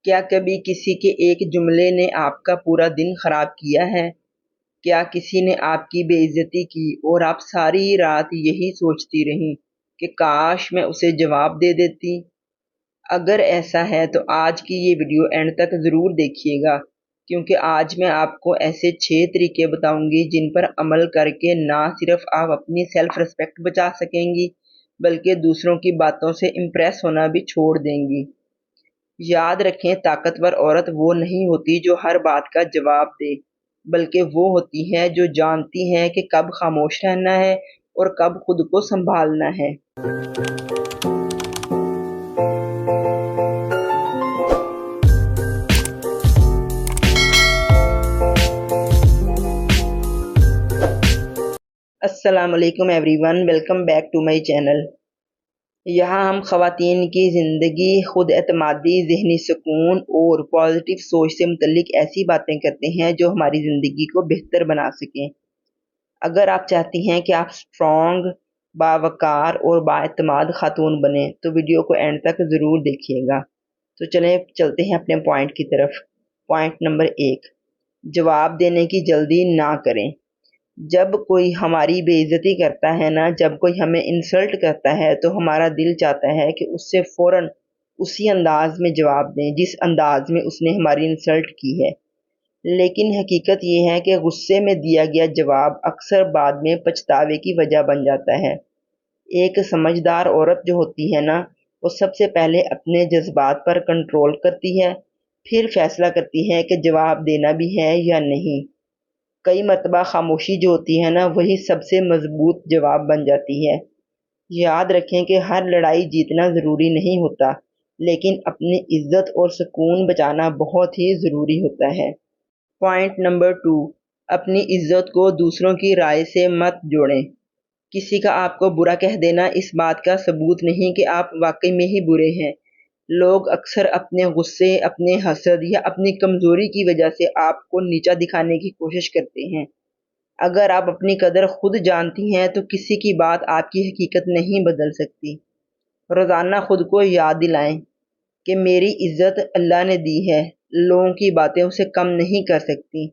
کیا کبھی کسی کے ایک جملے نے آپ کا پورا دن خراب کیا ہے؟ کیا کسی نے آپ کی بے عزتی کی اور آپ ساری رات یہی سوچتی رہیں کہ کاش میں اسے جواب دے دیتی؟ اگر ایسا ہے تو آج کی یہ ویڈیو اینڈ تک ضرور دیکھیے گا، کیونکہ آج میں آپ کو ایسے 6 طریقے بتاؤں گی جن پر عمل کر کے نہ صرف آپ اپنی سیلف ریسپیکٹ بچا سکیں گی بلکہ دوسروں کی باتوں سے امپریس ہونا بھی چھوڑ دیں گی۔ یاد رکھیں، طاقتور عورت وہ نہیں ہوتی جو ہر بات کا جواب دے، بلکہ وہ ہوتی ہے جو جانتی ہے کہ کب خاموش رہنا ہے اور کب خود کو سنبھالنا ہے۔ السلام علیکم everyone, welcome back to my channel. یہاں ہم خواتین کی زندگی، خود اعتمادی، ذہنی سکون اور پازیٹیو سوچ سے متعلق ایسی باتیں کرتے ہیں جو ہماری زندگی کو بہتر بنا سکیں۔ اگر آپ چاہتی ہیں کہ آپ اسٹرانگ، باوقار اور بااعتماد خاتون بنیں تو ویڈیو کو اینڈ تک ضرور دیکھیے گا۔ تو چلیں چلتے ہیں اپنے پوائنٹ کی طرف۔ پوائنٹ نمبر 1، جواب دینے کی جلدی نہ کریں۔ جب کوئی ہماری بے عزتی کرتا ہے نا، جب کوئی ہمیں انسلٹ کرتا ہے تو ہمارا دل چاہتا ہے کہ اس سے فوراً اسی انداز میں جواب دیں جس انداز میں اس نے ہماری انسلٹ کی ہے۔ لیکن حقیقت یہ ہے کہ غصے میں دیا گیا جواب اکثر بعد میں پچھتاوے کی وجہ بن جاتا ہے۔ ایک سمجھدار عورت جو ہوتی ہے نا، وہ سب سے پہلے اپنے جذبات پر کنٹرول کرتی ہے، پھر فیصلہ کرتی ہے کہ جواب دینا بھی ہے یا نہیں۔ کئی مرتبہ خاموشی جو ہوتی ہے نا، وہی سب سے مضبوط جواب بن جاتی ہے۔ یاد رکھیں کہ ہر لڑائی جیتنا ضروری نہیں ہوتا، لیکن اپنی عزت اور سکون بچانا بہت ہی ضروری ہوتا ہے۔ پوائنٹ نمبر 2، اپنی عزت کو دوسروں کی رائے سے مت جوڑیں۔ کسی کا آپ کو برا کہہ دینا اس بات کا ثبوت نہیں کہ آپ واقعی میں ہی برے ہیں۔ لوگ اکثر اپنے غصے، اپنے حسد یا اپنی کمزوری کی وجہ سے آپ کو نیچا دکھانے کی کوشش کرتے ہیں۔ اگر آپ اپنی قدر خود جانتی ہیں تو کسی کی بات آپ کی حقیقت نہیں بدل سکتی۔ روزانہ خود کو یاد دلائیں کہ میری عزت اللہ نے دی ہے، لوگوں کی باتیں اسے کم نہیں کر سکتی۔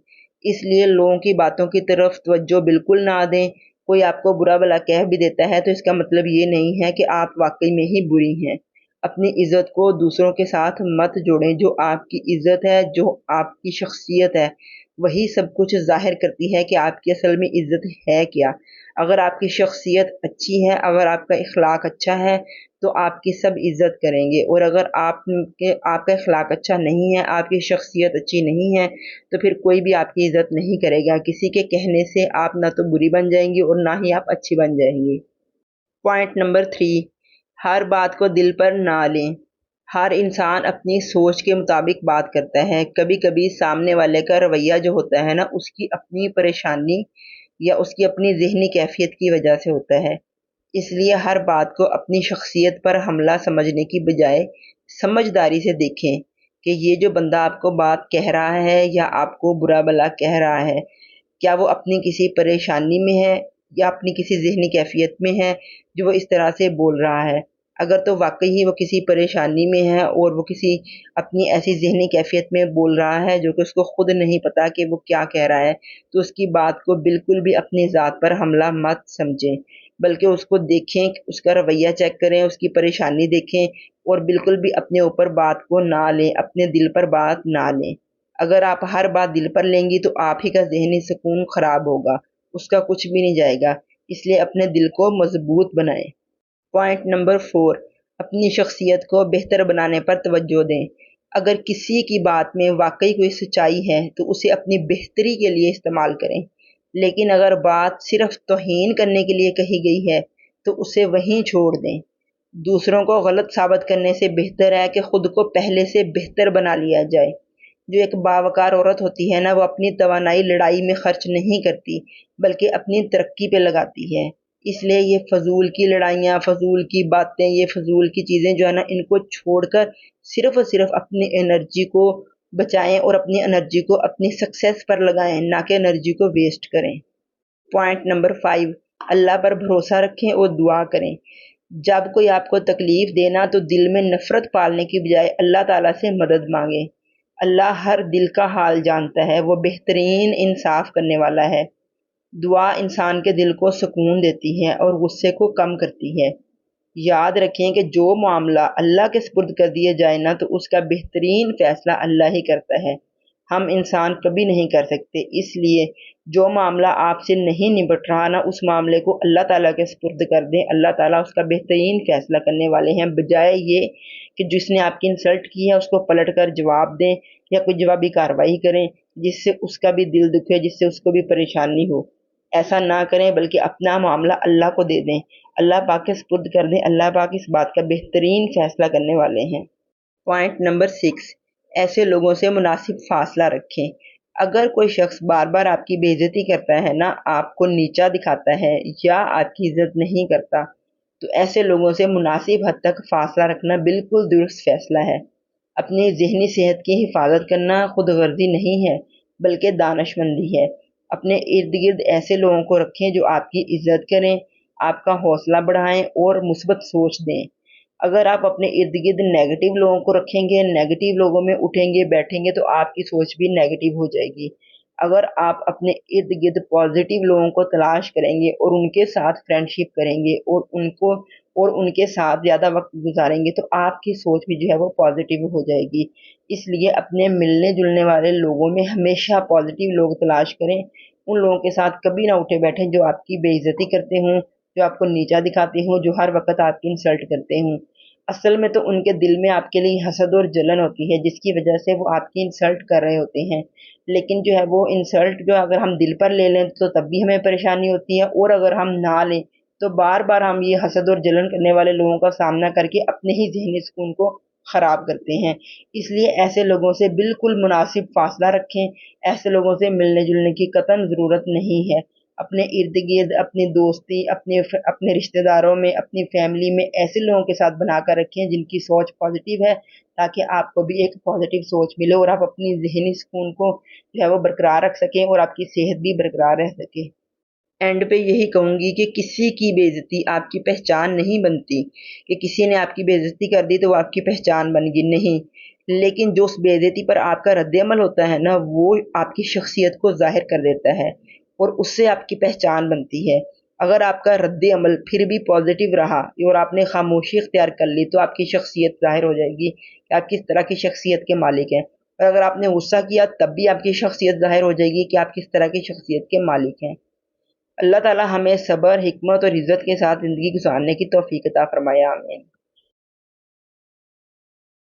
اس لیے لوگوں کی باتوں کی طرف توجہ بالکل نہ دیں۔ کوئی آپ کو برا بھلا کہہ بھی دیتا ہے تو اس کا مطلب یہ نہیں ہے کہ آپ واقعی میں ہی بری ہیں۔ اپنی عزت کو دوسروں کے ساتھ مت جوڑیں۔ جو آپ کی عزت ہے، جو آپ کی شخصیت ہے، وہی سب کچھ ظاہر کرتی ہے کہ آپ کی اصل میں عزت ہے کیا۔ اگر آپ کی شخصیت اچھی ہے، اگر آپ کا اخلاق اچھا ہے تو آپ کی سب عزت کریں گے، اور اگر آپ کا اخلاق اچھا نہیں ہے، آپ کی شخصیت اچھی نہیں ہے تو پھر کوئی بھی آپ کی عزت نہیں کرے گا۔ کسی کے کہنے سے آپ نہ تو بری بن جائیں گی اور نہ ہی آپ اچھی بن جائیں گی۔ پوائنٹ نمبر 3، ہر بات کو دل پر نہ لیں۔ ہر انسان اپنی سوچ کے مطابق بات کرتا ہے۔ کبھی کبھی سامنے والے کا رویہ جو ہوتا ہے نا، اس کی اپنی پریشانی یا اس کی اپنی ذہنی کیفیت کی وجہ سے ہوتا ہے۔ اس لیے ہر بات کو اپنی شخصیت پر حملہ سمجھنے کی بجائے سمجھداری سے دیکھیں کہ یہ جو بندہ آپ کو بات کہہ رہا ہے یا آپ کو برا بھلا کہہ رہا ہے، کیا وہ اپنی کسی پریشانی میں ہے یا اپنی کسی ذہنی کیفیت میں ہے جو وہ اس طرح سے بول رہا ہے۔ اگر تو واقعی ہی وہ کسی پریشانی میں ہے اور وہ کسی اپنی ایسی ذہنی کیفیت میں بول رہا ہے جو کہ اس کو خود نہیں پتا کہ وہ کیا کہہ رہا ہے، تو اس کی بات کو بالکل بھی اپنی ذات پر حملہ مت سمجھیں، بلکہ اس کو دیکھیں، اس کا رویہ چیک کریں، اس کی پریشانی دیکھیں اور بالکل بھی اپنے اوپر بات کو نہ لیں، اپنے دل پر بات نہ لیں۔ اگر آپ ہر بات دل پر لیں گی تو آپ ہی کا ذہنی سکون خراب ہوگا، اس کا کچھ بھی نہیں جائے گا۔ اس لیے اپنے دل کو مضبوط بنائیں۔ پوائنٹ نمبر 4، اپنی شخصیت کو بہتر بنانے پر توجہ دیں۔ اگر کسی کی بات میں واقعی کوئی سچائی ہے تو اسے اپنی بہتری کے لیے استعمال کریں، لیکن اگر بات صرف توہین کرنے کے لیے کہی گئی ہے تو اسے وہیں چھوڑ دیں۔ دوسروں کو غلط ثابت کرنے سے بہتر ہے کہ خود کو پہلے سے بہتر بنا لیا جائے۔ جو ایک باوقار عورت ہوتی ہے نا، وہ اپنی توانائی لڑائی میں خرچ نہیں کرتی بلکہ اپنی ترقی پہ لگاتی ہے۔ اس لیے یہ فضول کی لڑائیاں، فضول کی باتیں، یہ فضول کی چیزیں جو ہے نا، ان کو چھوڑ کر صرف اور صرف اپنی انرجی کو بچائیں اور اپنی انرجی کو اپنی سکسیس پر لگائیں، نہ کہ انرجی کو ویسٹ کریں۔ پوائنٹ نمبر 5، اللہ پر بھروسہ رکھیں اور دعا کریں۔ جب کوئی آپ کو تکلیف دینا تو دل میں نفرت پالنے کی بجائے اللہ تعالیٰ سے مدد مانگیں۔ اللہ ہر دل کا حال جانتا ہے، وہ بہترین انصاف کرنے والا ہے۔ دعا انسان کے دل کو سکون دیتی ہے اور غصے کو کم کرتی ہے۔ یاد رکھیں کہ جو معاملہ اللہ کے سپرد کر دیا جائے نا تو اس کا بہترین فیصلہ اللہ ہی کرتا ہے، ہم انسان کبھی نہیں کر سکتے۔ اس لیے جو معاملہ آپ سے نہیں نبٹ رہا نا اس معاملے کو اللہ تعالیٰ کے سپرد کر دیں، اللہ تعالیٰ اس کا بہترین فیصلہ کرنے والے ہیں، بجائے یہ کہ جس نے آپ کی انسلٹ کی ہے اس کو پلٹ کر جواب دیں یا کوئی جوابی کارروائی کریں جس سے اس کا بھی دل دکھے، جس سے اس کو بھی پریشانی ہو۔ ایسا نہ کریں بلکہ اپنا معاملہ اللہ کو دے دیں، اللہ پاک کے سپرد کر دیں، اللہ پاک اس بات کا بہترین فیصلہ کرنے والے ہیں۔ پوائنٹ نمبر 6، ایسے لوگوں سے مناسب فاصلہ رکھیں۔ اگر کوئی شخص بار بار آپ کی بے عزتی کرتا ہے نا، آپ کو نیچا دکھاتا ہے یا آپ کی عزت نہیں کرتا تو ایسے لوگوں سے مناسب حد تک فاصلہ رکھنا بالکل درست فیصلہ ہے۔ اپنی ذہنی صحت کی حفاظت کرنا خود غرضی نہیں ہے بلکہ دانش مندی ہے۔ اپنے ارد گرد ایسے لوگوں کو رکھیں جو آپ کی عزت کریں، آپ کا حوصلہ بڑھائیں اور مثبت سوچ دیں۔ اگر آپ اپنے ارد گرد نیگیٹو لوگوں کو رکھیں گے، نیگیٹو لوگوں میں اٹھیں گے بیٹھیں گے تو آپ کی سوچ بھی نیگیٹو ہو جائے گی۔ اگر آپ اپنے ارد گرد پازیٹیو لوگوں کو تلاش کریں گے اور ان کے ساتھ فرینڈ شپ کریں گے اور ان کے ساتھ زیادہ وقت گزاریں گے تو آپ کی سوچ بھی جو ہے وہ پازیٹیو ہو جائے گی۔ اس لیے اپنے ملنے جلنے والے لوگوں میں ہمیشہ پازیٹیو لوگ تلاش کریں، ان لوگوں کے ساتھ کبھی نہ اٹھے بیٹھیں جو آپ کی بے عزتی کرتے ہوں، جو آپ کو نیچا دکھاتے ہوں، جو ہر وقت آپ کی انسلٹ کرتے ہوں۔ اصل میں تو ان کے دل میں آپ کے لیے حسد اور جلن ہوتی ہے جس کی وجہ سے وہ آپ کی انسلٹ کر رہے ہوتے ہیں، لیکن جو ہے وہ انسلٹ جو اگر ہم دل پر لے لیں تو تب بھی ہمیں پریشانی ہوتی ہے، اور اگر ہم نہ لیں تو بار بار ہم یہ حسد اور جلن کرنے والے لوگوں کا سامنا کر کے اپنے ہی ذہنی سکون کو خراب کرتے ہیں۔ اس لیے ایسے لوگوں سے بالکل مناسب فاصلہ رکھیں، ایسے لوگوں سے ملنے جلنے کی قطعاً ضرورت نہیں ہے۔ اپنے ارد گرد اپنی دوستی اپنے رشتہ داروں میں اپنی فیملی میں ایسے لوگوں کے ساتھ بنا کر رکھیں جن کی سوچ پازیٹیو ہے، تاکہ آپ کو بھی ایک پازیٹیو سوچ ملے اور آپ اپنی ذہنی سکون کو جو ہے وہ برقرار رکھ سکیں اور آپ کی صحت بھی برقرار رہ سکے۔ اینڈ پہ یہی کہوں گی کہ کسی کی بے عزتی آپ کی پہچان نہیں بنتی، کہ کسی نے آپ کی بے عزتی کر دی تو وہ آپ کی پہچان بن گئی، نہیں، لیکن جو اس بے عزتی پر آپ کا رد عمل ہوتا ہے نا وہ آپ کی شخصیت کو ظاہر کر دیتا ہے اور اس سے آپ کی پہچان بنتی ہے۔ اگر آپ کا رد عمل پھر بھی پازیٹیو رہا اور آپ نے خاموشی اختیار کر لی تو آپ کی شخصیت ظاہر ہو جائے گی کہ آپ کس طرح کی شخصیت کے مالک ہیں، اور اگر آپ نے غصہ کیا تب بھی آپ کی شخصیت ظاہر ہو جائے گی کہ آپ کس طرح کی شخصیت کے مالک ہیں۔ اللہ تعالی ہمیں صبر، حکمت اور عزت کے ساتھ زندگی گزارنے کی توفیق عطا فرمائے، آمین۔